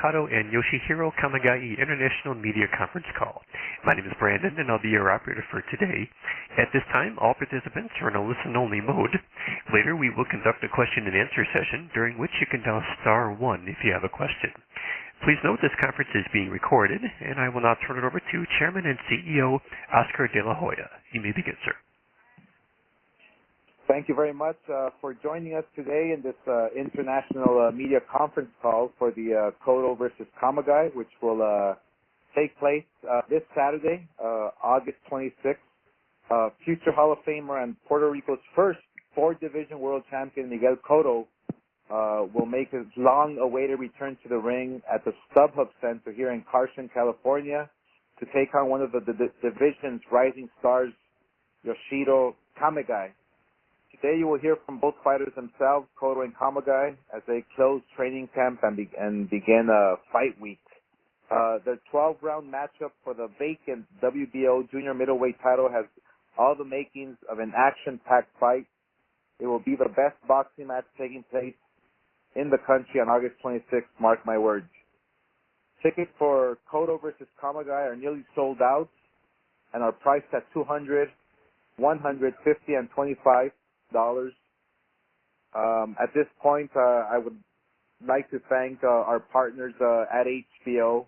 Cotto and Yoshihiro Kamegai International Media Conference Call. My name is Brandon, and I'll be your operator for today. At this time, all participants are in a listen-only mode. Later, we will conduct a question-and-answer session, during which you can dial *1 if you have a question. Please note this conference is being recorded, and I will now turn it over to Chairman and CEO Oscar De La Hoya. You may begin, sir. Thank you very much for joining us today in this international media conference call for the Cotto versus Kamegai, which will take place this Saturday, August 26th. Future Hall of Famer and Puerto Rico's first four-division world champion, Miguel Cotto, will make his long-awaited return to the ring at the Stub Hub Center here in Carson, California, to take on one of the division's rising stars, Yoshihiro Kamegai. Today you will hear from both fighters themselves, Cotto and Kamegai, as they close training camp and begin fight week. The 12-round matchup for the vacant WBO junior middleweight title has all the makings of an action-packed fight. It will be the best boxing match taking place in the country on August 26th, mark my words. Tickets for Cotto versus Kamegai are nearly sold out and are priced at $200, $150, and $25. At this point, I would like to thank our partners at HBO.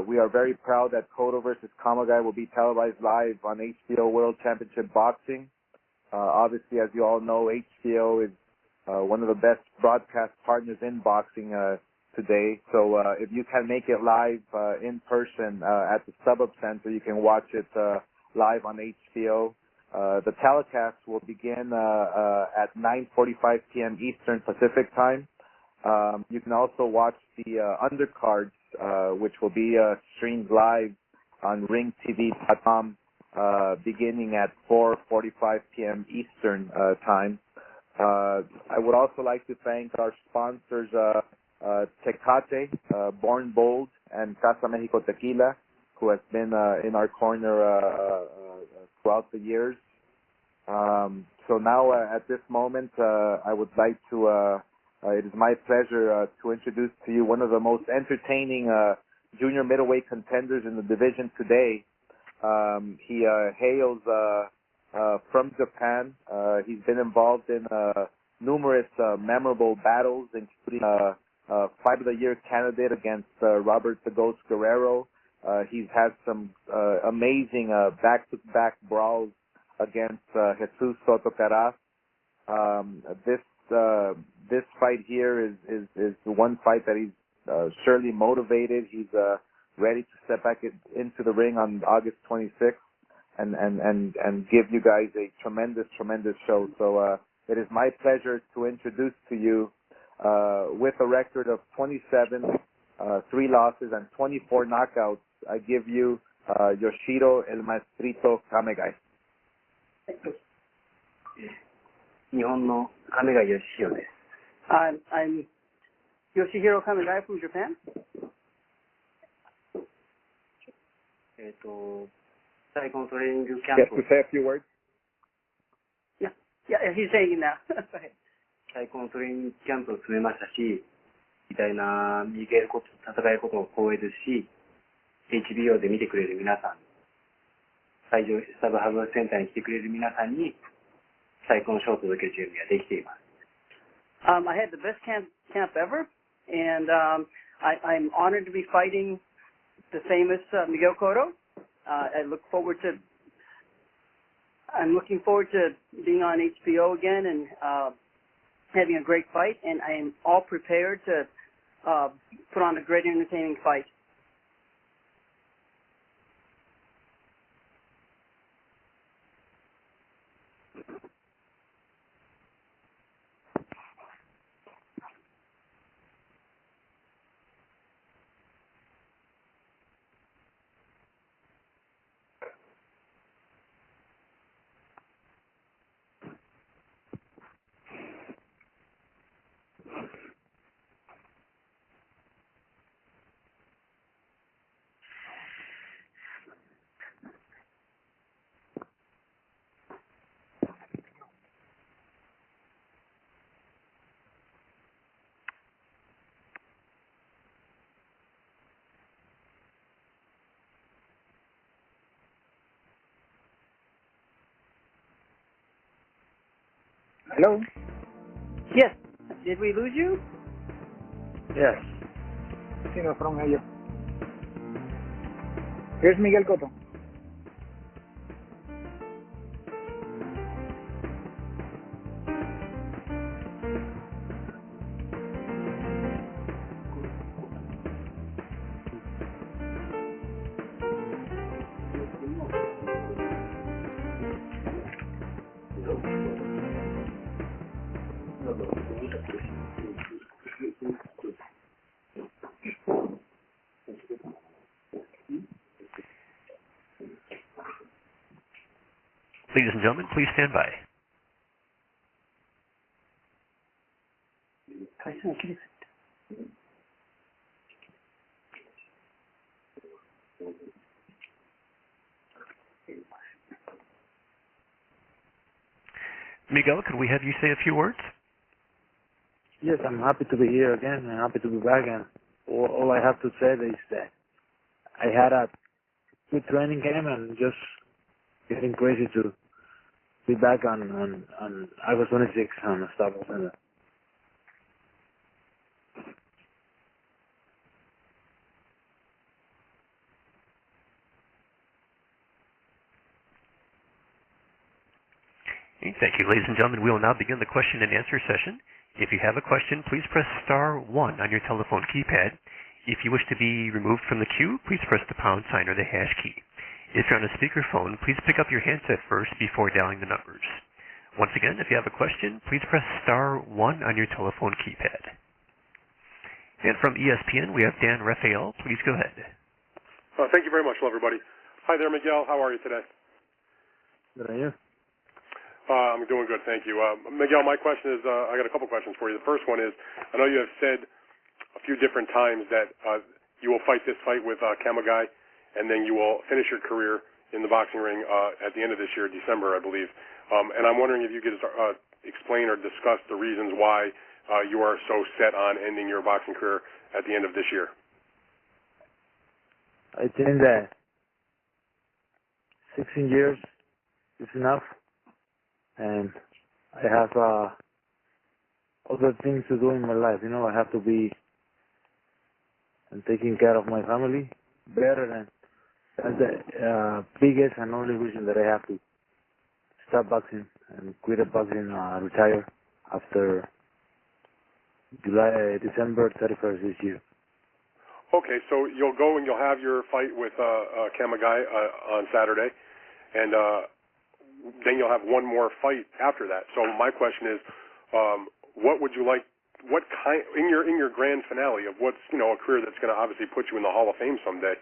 We are very proud that Cotto versus Kamegai will be televised live on HBO World Championship Boxing. Obviously, as you all know, HBO is one of the best broadcast partners in boxing today. So if you can make it live in person at the Stub Hub Center, you can watch it live on HBO. The telecast will begin at 9:45 p.m. Eastern Pacific Time. You can also watch the undercards, which will be streamed live on ringtv.com beginning at 4:45 p.m. Eastern Time. I would also like to thank our sponsors, Tecate, Born Bold, and Casa Mexico Tequila, who has been in our corner throughout the years. So now, at this moment, I would like to, it is my pleasure to introduce to you one of the most entertaining junior middleweight contenders in the division today. He hails from Japan. He's been involved in numerous memorable battles, including Fight of the Year candidate against Robert the Ghost Guerrero. He's had some amazing back-to-back brawls against Jesus Soto Caraz. This fight here is one fight that he's surely motivated. He's ready to step back into the ring on August 26th and give you guys a tremendous show. So it is my pleasure to introduce to you, with a record of 27, 3 losses, and 24 knockouts, I give you Yoshihiro El Maestrito Kamegai. 日本の亀貝義弘です。I'm Yoshihiro Kamegai from Japan. 最高のトレーニングキャン Yes, プ to say a few words. Yeah, he's saying it now. Go ahead. 最高のトレーニングキャンプを詰めましたし、偉大なミゲルコットと戦えることも光栄ですし、HBO で見てくれる皆さん、会場スタブハブセンターに来てくれる皆さんに最高のショーを届ける準備ができています。I had the best camp ever, and I'm honored to be fighting the famous Miguel Cotto. I'm looking forward to being on HBO again and having a great fight, and I am all prepared to put on a great entertaining fight. Hello? Yes. Did we lose you? Yes. Sino from ellos. Here's Miguel Cotto. Ladies and gentlemen, please stand by. Miguel, could we have you say a few words? Yes, I'm happy to be here again. I'm happy to be back, and all I have to say is that I had a good training camp and just getting crazy to be back on August 26 on the Stub Hub Center. Okay, thank you. Ladies and gentlemen, we will now begin the question and answer session. If you have a question, please press star 1 on your telephone keypad. If you wish to be removed from the queue, please press the pound sign or the hash key. If you're on a speakerphone, please pick up your handset first before dialing the numbers. Once again, if you have a question, please press star 1 on your telephone keypad. And from ESPN, we have Dan Rafael. Please go ahead. Thank you very much. Hello, everybody. Hi there, Miguel. How are you today? Good on you. I'm doing good, thank you. Miguel, my question is, I got a couple questions for you. The first one is, I know you have said a few different times that you will fight this fight with Kamegai, and then you will finish your career in the boxing ring at the end of this year, December, I believe. And I'm wondering if you could explain or discuss the reasons why you are so set on ending your boxing career at the end of this year. I think that 16 years is enough, and I have other things to do in my life. You know, I have to be taking care of my family better, and that's the biggest and only reason that I have to stop boxing and quit boxing, retire after December 31st this year. Okay, so you'll go and you'll have your fight with Kamegai on Saturday, and then you'll have one more fight after that. So my question is, what would you like? What kind in your grand finale of what's a career that's going to obviously put you in the Hall of Fame someday?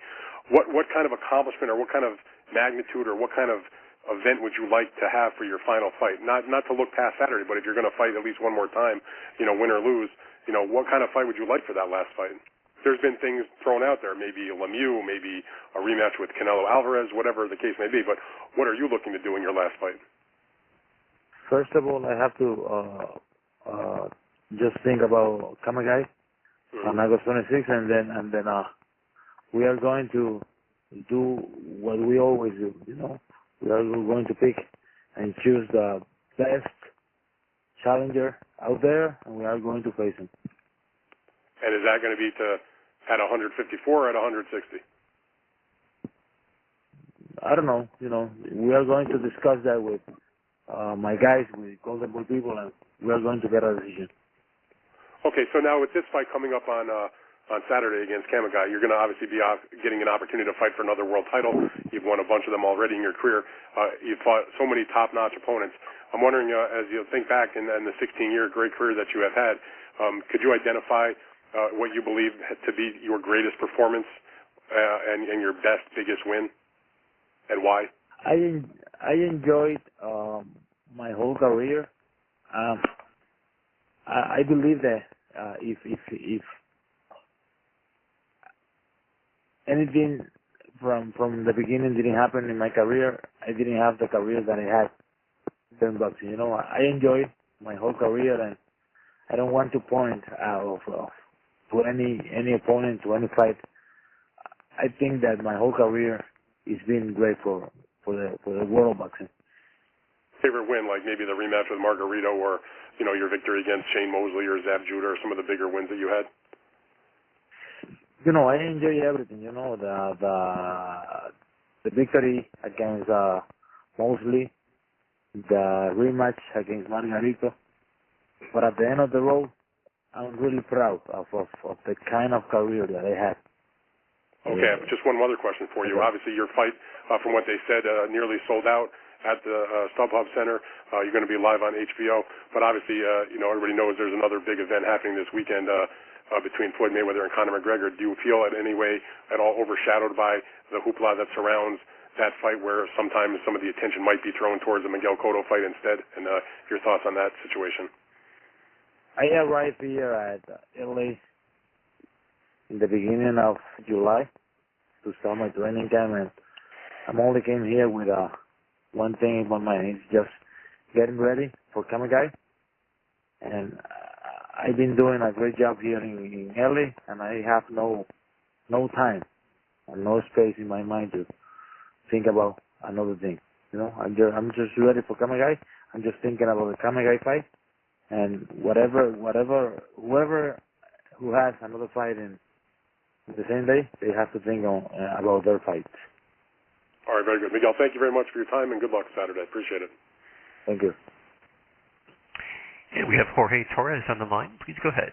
What kind of accomplishment or what kind of magnitude or what kind of event would you like to have for your final fight? Not to look past Saturday, but if you're going to fight at least one more time, win or lose, what kind of fight would you like for that last fight? There's been things thrown out there, maybe Lemieux, maybe a rematch with Canelo Alvarez, whatever the case may be, but what are you looking to do in your last fight? First of all, I have to just think about Kamegai on August 26th, and then we are going to do what we always do, We are going to pick and choose the best challenger out there, and we are going to face him. And is that going to be at 154 or at 160? I don't know. We are going to discuss that with my guys, with Golden Boy people, and we are going to get a decision. Okay, so now with this fight coming up on Saturday against Kamegai, you're going to obviously be getting an opportunity to fight for another world title. You've won a bunch of them already in your career. You've fought so many top-notch opponents. I'm wondering, as you think back in the 16-year great career that you have had, could you identify what you believe to be your greatest performance and your best, biggest win, and why? I enjoyed my whole career. I believe that if anything from the beginning didn't happen in my career, I didn't have the career that I had in boxing. I enjoyed my whole career, and I don't want to point out to any opponent, to any fight. I think that my whole career has been great for the world of boxing. favorite win, like maybe the rematch with Margarito, or your victory against Shane Mosley or Zab Judah, or some of the bigger wins that you had? I enjoy everything. The victory against Mosley, the rematch against Margarito. But at the end of the road, I'm really proud of the kind of career that I had. Okay, just one other question for you. Okay. Obviously, your fight, from what they said, nearly sold out at the Stub Hub Center. You're going to be live on HBO. But obviously, everybody knows there's another big event happening this weekend between Floyd Mayweather and Conor McGregor. Do you feel in any way at all overshadowed by the hoopla that surrounds that fight, where sometimes some of the attention might be thrown towards the Miguel Cotto fight instead? And your thoughts on that situation? I arrived here at LA in the beginning of July to start my training camp, and I'm only came here with one thing in my mind. It's just getting ready for Kamegai, and I've been doing a great job here in LA, and I have no time and no space in my mind to think about another thing. I'm just ready for Kamegai. I'm just thinking about the Kamegai fight, and whoever who has another fight in the same day, they have to think about their fights. All right, very good. Miguel, thank you very much for your time, and good luck Saturday. Appreciate it. Thank you. And we have Jorge Torres on the line. Please go ahead.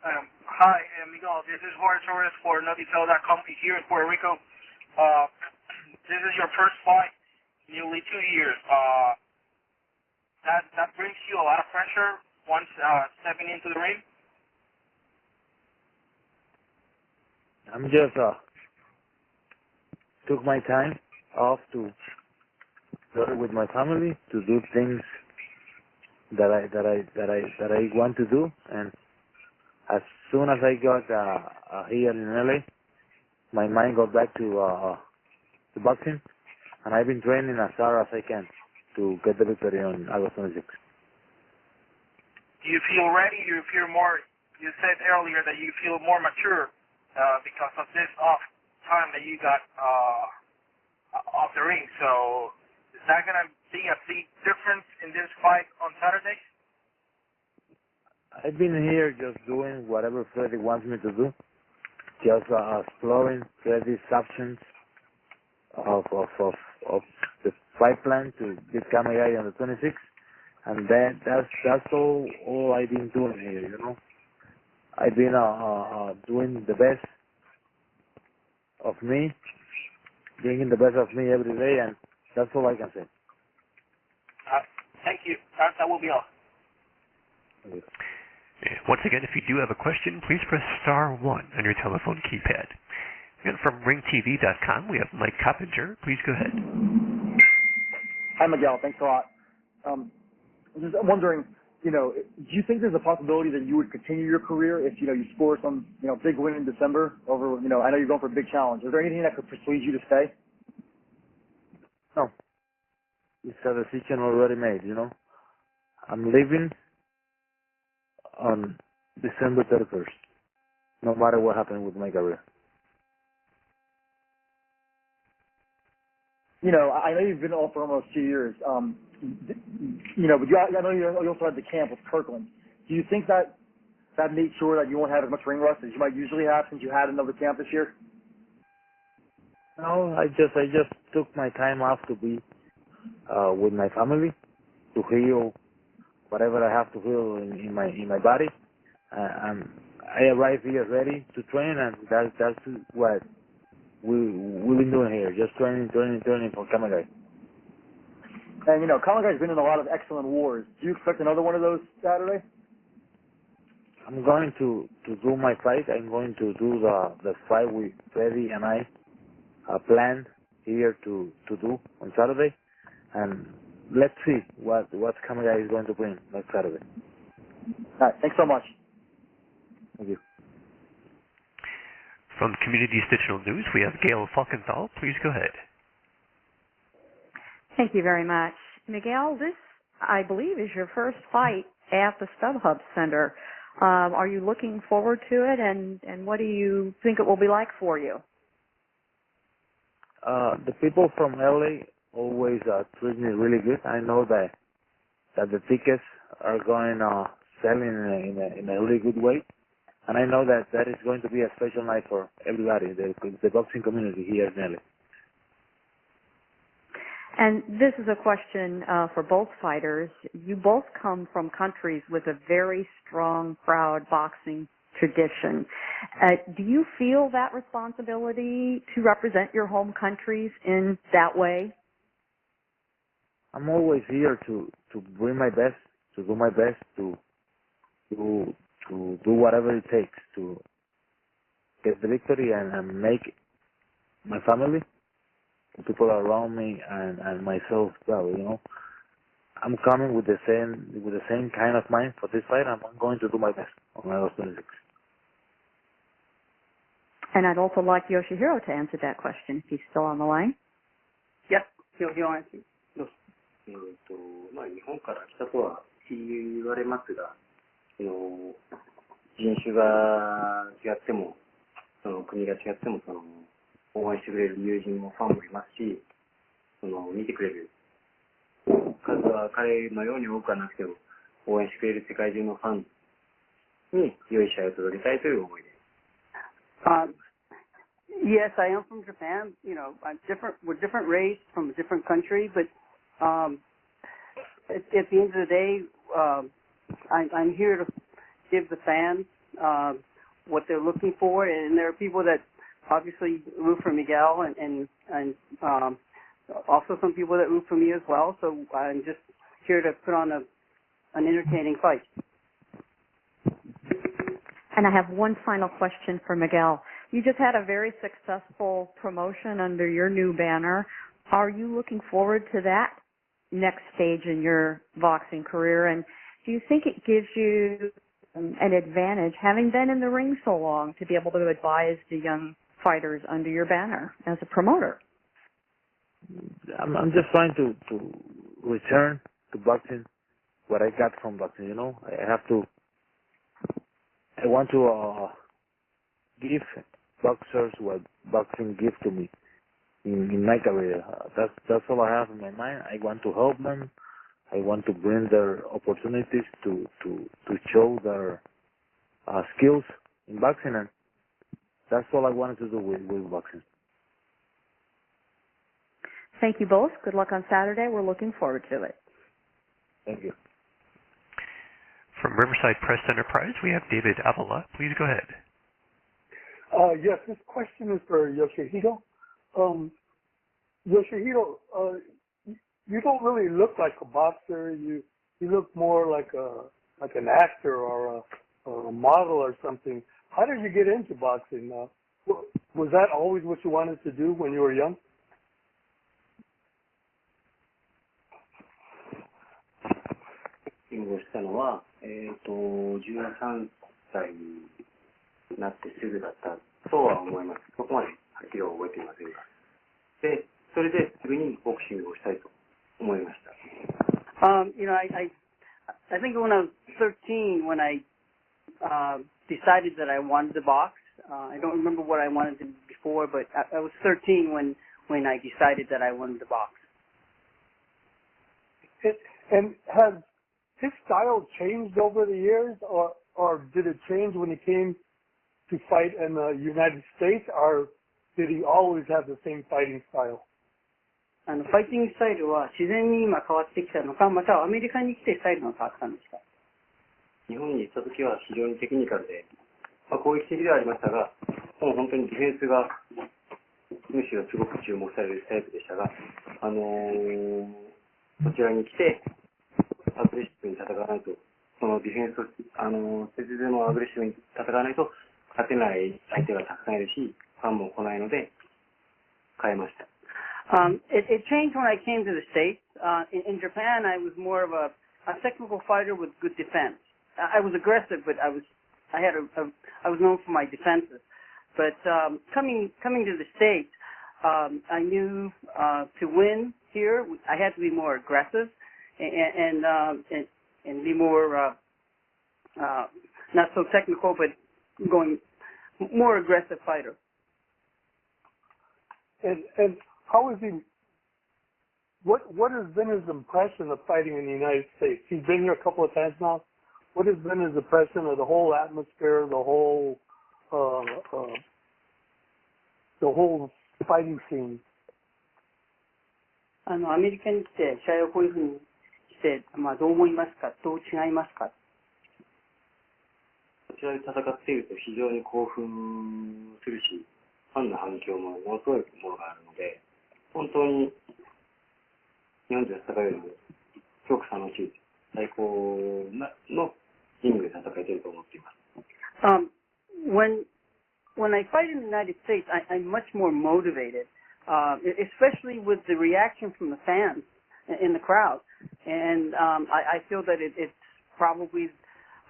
Hi, Miguel. This is Jorge Torres for NotiCell.com here in Puerto Rico. This is your first fight in nearly 2 years. That brings you a lot of pressure once stepping into the ring? I'm just took my time off to go with my family to do things that I want to do, and as soon as I got here in LA, my mind got back to boxing, and I've been training as hard as I can to get the victory on August 26th. Do you feel ready? Do you feel more? You said earlier that you feel more mature because of this off time that you got off the ring. So is that going to be a big difference in this fight on Saturday? I've been here just doing whatever Freddie wants me to do, just exploring Freddie's options of the fight plan to beat Kamegai on the 26th, and that's all I've been doing here. I've been doing the best of me, bringing the best of me every day, and that's all I can say. Thank you. That will be all. Thank you. Once again, if you do have a question, please press *1 on your telephone keypad. And from ringtv.com, we have Mike Coppinger. Please go ahead. Hi, Miguel. Thanks a lot. Just wondering, do you think there's a possibility that you would continue your career if, you score some, big win in December over, I know you're going for a big challenge. Is there anything that could persuade you to stay? No. It's a decision already made, I'm leaving on December 31st, no matter what happens with my career. I know you've been off for almost 2 years, but I know you also had the camp with Kirkland. Do you think that made sure that you won't have as much ring rust as you might usually have since you had another camp this year? No, I just took my time off to be with my family, to heal whatever I have to heal in my body. I arrived here ready to train, and that's what we've been doing here, just training for Kamegai. And Kamegai's been in a lot of excellent wars. Do you expect another one of those Saturday? I'm going to do my fight. I'm going to do the fight with Freddie and I planned here to do on Saturday, and let's see what Kamegai is going to bring next Saturday. All right, thanks so much. Thank you. From Community Digital News, we have Gail Falkenthal. Please go ahead. Thank you very much. Miguel, this, I believe, is your first fight at the Stub Hub Center. Are you looking forward to it, and what do you think it will be like for you? The people from LA always treat me really good. I know that the tickets are going selling in a really good way, and I know that that is going to be a special night for everybody, the boxing community here in LA. And this is a question for both fighters. You both come from countries with a very strong, proud boxing tradition. Do you feel that responsibility to represent your home countries in that way? I'm always here to bring my best, to do my best, to do whatever it takes to get the victory and make my family, the people around me, and myself proud. You know, I'm coming with the same kind of mind for this fight. I'm going to do my best on August 26. And I'd also like Yoshihiro to answer that question if he's still on the line. Yes, he'll answer. まあ、日本から来たとは言われますが、人種が違っても、国が違っても、応援してくれる友人もファンもいますし、見てくれる数は彼のように多くはなくても、応援してくれる世界中のファンに良い試合を届けたいという思いです。Yes, I am from Japan. We're different race from a different country, but at the end of the day, I'm here to give the fans what they're looking for, and there are people that obviously root for Miguel, and also some people that root for me as well. So I'm just here to put on an entertaining fight. And I have one final question for Miguel. You just had a very successful promotion under your new banner. Are you looking forward to that next stage in your boxing career? And do you think it gives you an advantage, having been in the ring so long, to be able to advise the young fighters under your banner as a promoter? I'm just trying to return to boxing what I got from boxing. You know, I want to give boxers what boxing gives to me in my career. That's all I have in my mind. I want to help them. I want to bring their opportunities to show their skills in boxing, and that's all I wanted to do with boxing. Thank you both. Good luck on Saturday. We're looking forward to it. Thank you. From Riverside Press Enterprise, we have David Avila. Please go ahead. Yes, this question is for Yoshihiro. Yoshihiro, you don't really look like a boxer. You look more like an actor or a model or something. How did you get into boxing? Was that always what you wanted to do when you were young? 進行したのは、13歳になってすぐだったとは思います。そこまではっきりは覚えていませんが。で、それですぐにボクシングをしたいと思いました。I think when I was 13, when I decided that I wanted to box, I don't remember what I wanted to do before, but I was 13 when I decided that I wanted to box. And has his style changed over the years, or did it change when he came to fight in the United States, or did he always have the same fighting style? ファイティングスタイルは自然に今変わってきたのか、またはアメリカに来てスタイルが変わったんですか？日本に行った時は非常にテクニカルで、攻撃的ではありましたが、もう本当にディフェンスがむしろすごく注目されるタイプでしたが、こちらに来てアグレッシブに戦わないと、そのディフェンスを節でのアグレッシブに戦わないと勝てない相手がたくさんいるし、ファンも来ないので変えました。It changed when I came to the States. In Japan, I was more of a technical fighter with good defense. I was aggressive, but I was known for my defenses. But coming to the States, I knew to win here, I had to be more aggressive and be more not so technical, but going more aggressive fighter. And how is he what has been his impression of fighting in the United States? He's been here a couple of times now. What has been his impression of the whole atmosphere, the whole fighting scene? アメリカに来て試合をこういうふうにして、どう思いますか、どう違いますか。こちらで戦っていると非常に興奮するし、ファンの反響もものすごいものがあるので、本当に日本で戦うよりもすごく楽しい、最高のリングで戦えていると思っています。When I fight in the United States, I'm much more motivated, especially with the reaction from the fans in the crowd, and I feel that it's probably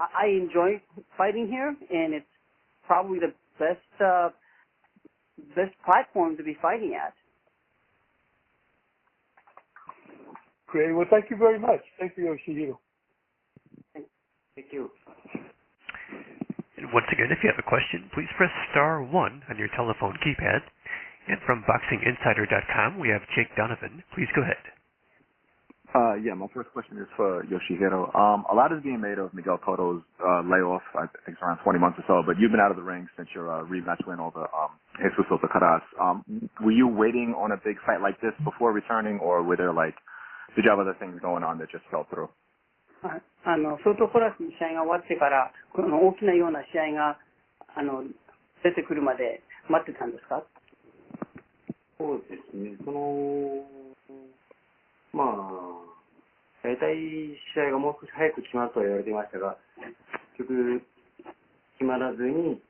I enjoy fighting here, and it's probably the best platform to be fighting at. Great. Well, thank you very much. Thank you, Yoshihiro. Thank you. And once again, if you have a question, please press star 1 on your telephone keypad. And from BoxingInsider.com, we have Jake Donovan. Please go ahead. Yeah, my first question is for Yoshihiro. A lot is being made of Miguel Cotto's layoff, I think it's around 20 months or so, but you've been out of the ring since your rematch win over Jesus Carson. Were you waiting on a big fight like this before returning, or were there did you have other things going on that just fell through? ソートコラスの試合が終わってから、この大きなような試合が出てくるまで待ってたんですか？そうですね。大体試合がもう少し早く決まるとは言われていましたが、結局決まらずに、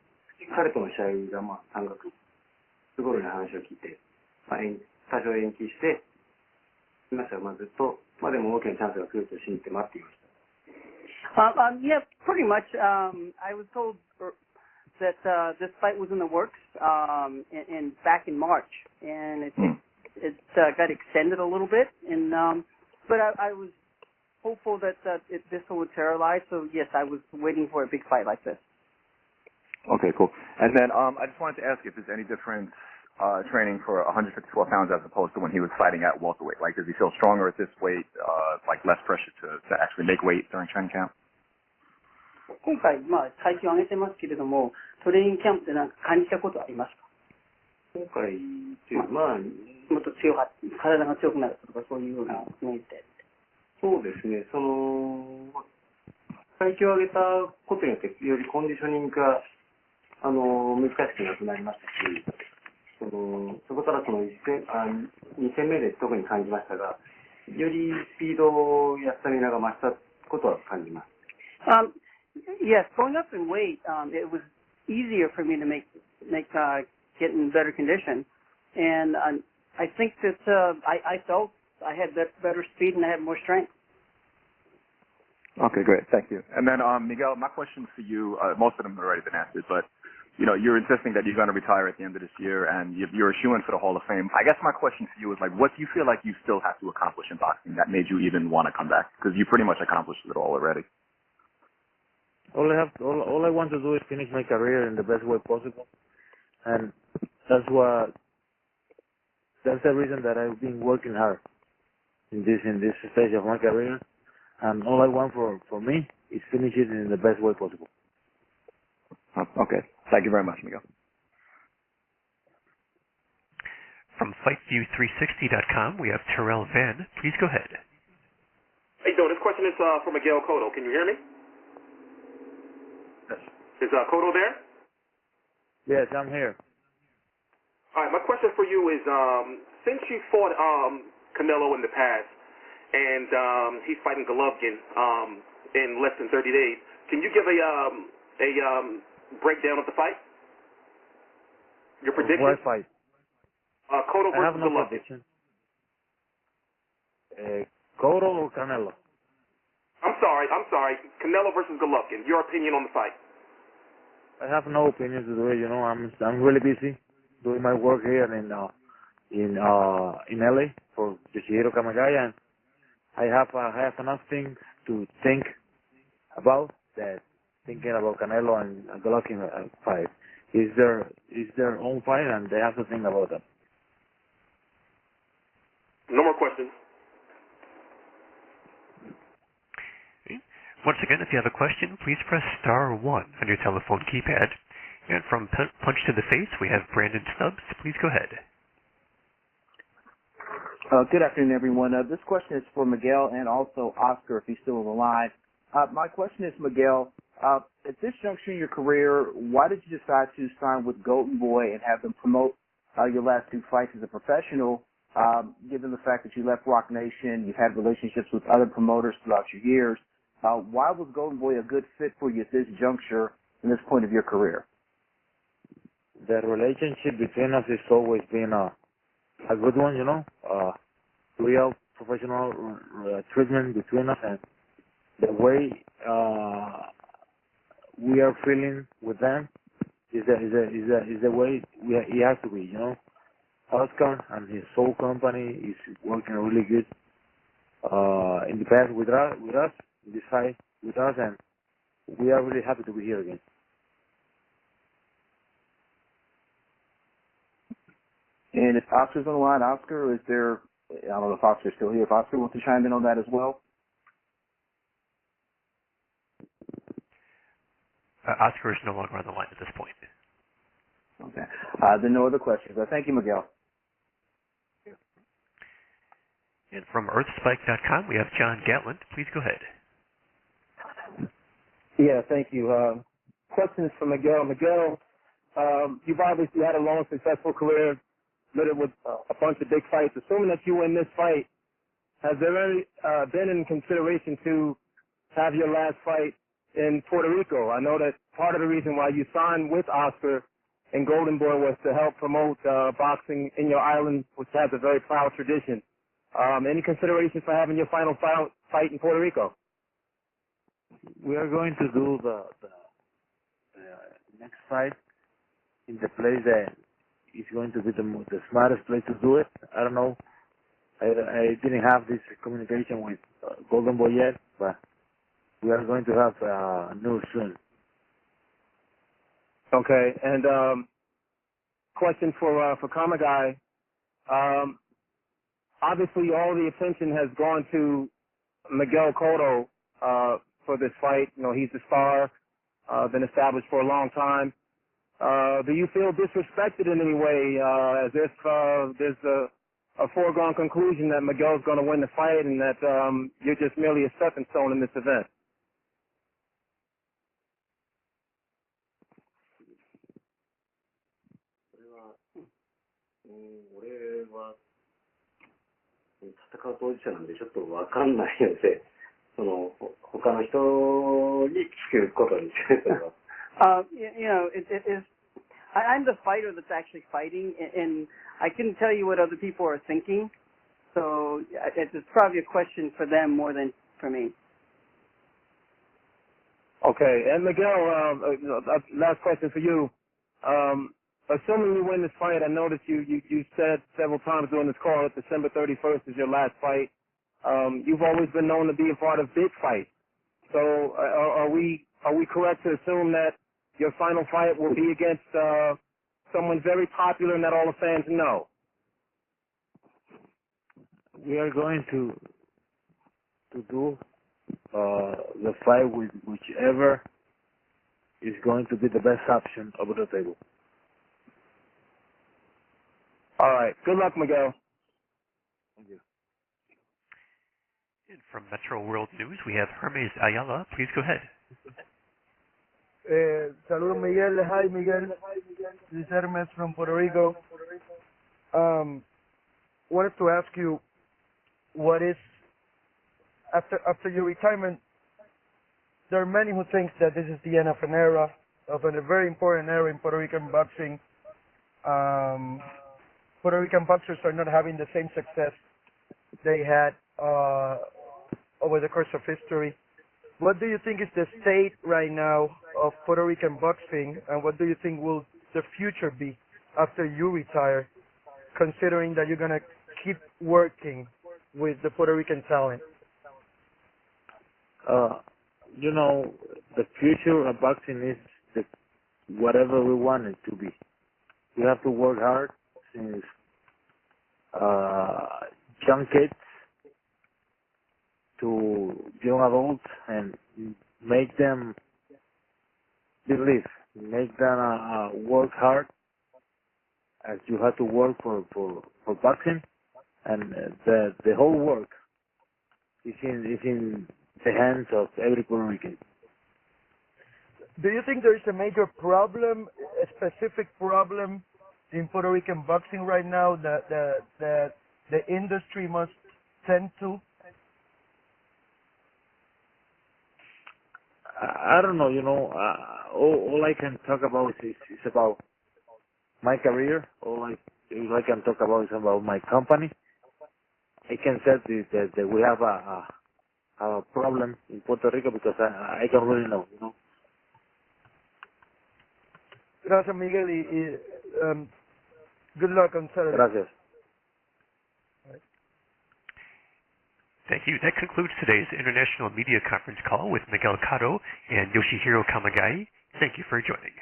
彼との試合が3月頃の話を聞いて、多少延期して、いましたが、ずっと、でも大きなチャンスが来ると信じて待っていました。Yeah, pretty much. I was told that this fight was in the works and back in March, and it got extended a little bit, and but I was hopeful that this will materialize. So yes, I was waiting for a big fight like this. Okay, cool. And then I just wanted to ask if there's any difference training for 154 pounds as opposed to when he was fighting at welterweight. Does he feel stronger at this weight? Less pressure to actually make weight during training camp? 今回体重を上げてますけれども、トレーニングキャンプで何か感じたことはありますか？今回というもっと体が強くなるとかそういうような雰囲気で。そうですね。体重を上げたことによってよりコンディショニングが難しくなくなりましたし、そこから2戦目で特に感じましたが、よりスピードやスタミナが増したことは感じます。Yes, going up in weight, it was easier for me to get in better condition, and I think that I felt I had better speed and I had more strength. Okay, great. Thank you. And then, Miguel, my question for you, most of them have already been answered, but you're insisting that you're going to retire at the end of this year, and you're a shoo-in for the Hall of Fame. I guess my question for you is, what do you feel like you still have to accomplish in boxing that made you even want to come back? Because you pretty much accomplished it all already. All I want to do is finish my career in the best way possible, and that's the reason that I've been working hard in this stage of my career, and all I want for me is finish it in the best way possible. Okay. Thank you very much, Miguel. From FightView360.com, we have Terrell Van. Please go ahead. How you doing? This question is for Miguel Cotto. Can you hear me? Yes. Is Cotto there? Yes, I'm here. All right. My question for you is, since you fought Canelo in the past, and he's fighting Golovkin in less than 30 days, can you give a breakdown of the fight? Your prediction? What fight? Cotto versus I have no Golovkin. prediction. Cotto or Canelo? I'm sorry. Canelo versus Golovkin. Your opinion on the fight? I have no opinion to do it. I'm really busy doing my work here in LA for Yoshihiro Kamegai, and I have enough things to think about that. Thinking about Canelo and Golovkin fight is their own fight, and they have to think about that. No more questions. Once again, if you have a question, please press star 1 on your telephone keypad. And from Punch to the Face, we have Brandon Stubbs. Please go ahead. Good afternoon, everyone. This question is for Miguel and also Oscar, if he's still alive. My question is, Miguel, at this juncture in your career, why did you decide to sign with Golden Boy and have them promote your last 2 fights as a professional, given the fact that you left Rock Nation, you've had relationships with other promoters throughout your years? Why was Golden Boy a good fit for you at this juncture and this point of your career? The relationship between us has always been a good one, you know, real professional treatment between us, and the way we are feeling with them is the way it has to be, you know. Oscar and his whole company is working really good in the past with us, in this fight with us, and we are really happy to be here again. And if Oscar's on the line, Oscar, is there, I don't know if Oscar's still here, if Oscar wants to chime in on that as well? Oscar is no longer on the line at this point. Okay. Then no other questions. Thank you, Miguel. And from earthspike.com, we have John Gatland. Please go ahead. Yeah, thank you. Question is for Miguel. Miguel, you've obviously had a long, successful career, littered with a bunch of big fights. Assuming that you win this fight, has there ever been in consideration to have your last fight in Puerto Rico? I know that part of the reason why you signed with Oscar and Golden Boy was to help promote boxing in your island, which has a very proud tradition. Any consideration for having your final fight in Puerto Rico? We are going to do the next fight in the place that is going to be the smartest place to do it. I don't know. I didn't have this communication with Golden Boy yet, but we are going to have news soon. Okay, and question for Kamegai. Obviously, all the attention has gone to Miguel Cotto for this fight. You know, he's the star, been established for a long time. Do you feel disrespected in any way, as if there's a foregone conclusion that Miguel's going to win the fight and that you're just merely a stepping stone in this event? You know, it is. I'm the fighter that's actually fighting, and I couldn't tell you what other people are thinking. So it's probably a question for them more than for me. Okay, and Miguel, last question for you. Assuming you win this fight, I know that you said several times during this call that December 31st is your last fight. You've always been known to be a part of big fights. So are we correct to assume that your final fight will be against someone very popular and that all the fans know? We are going to do the fight with whichever is going to be the best option over the table. All right. Good luck, Miguel. Thank you. And from Metro World News, we have Hermes Ayala. Please go ahead. Saludos, Miguel. Hi, Miguel. This is Hermes from Puerto Rico. Wanted to ask you, what is, after your retirement, there are many who think that this is the end of an era, of a very important era in Puerto Rican boxing. Puerto Rican boxers are not having the same success they had over the course of history. What do you think is the state right now of Puerto Rican boxing, and what do you think will the future be after you retire, considering that you're going to keep working with the Puerto Rican talent? You know, the future of boxing is whatever we want it to be. We have to work hard since young kids to young adults and make them believe, make them work hard as you have to work for boxing, and the whole work is in the hands of every Puerto Rican. Do you think there is a major problem, a specific problem in Puerto Rican boxing right now that the industry must tend to? I don't know, all I can talk about is about my career. All I can talk about is about my company. I can say that we have a problem in Puerto Rico because I don't really know, Gracias, Miguel, y good luck on Saturday. Gracias. Thank you. That concludes today's International Media Conference Call with Miguel Cotto and Yoshihiro Kamegai. Thank you for joining.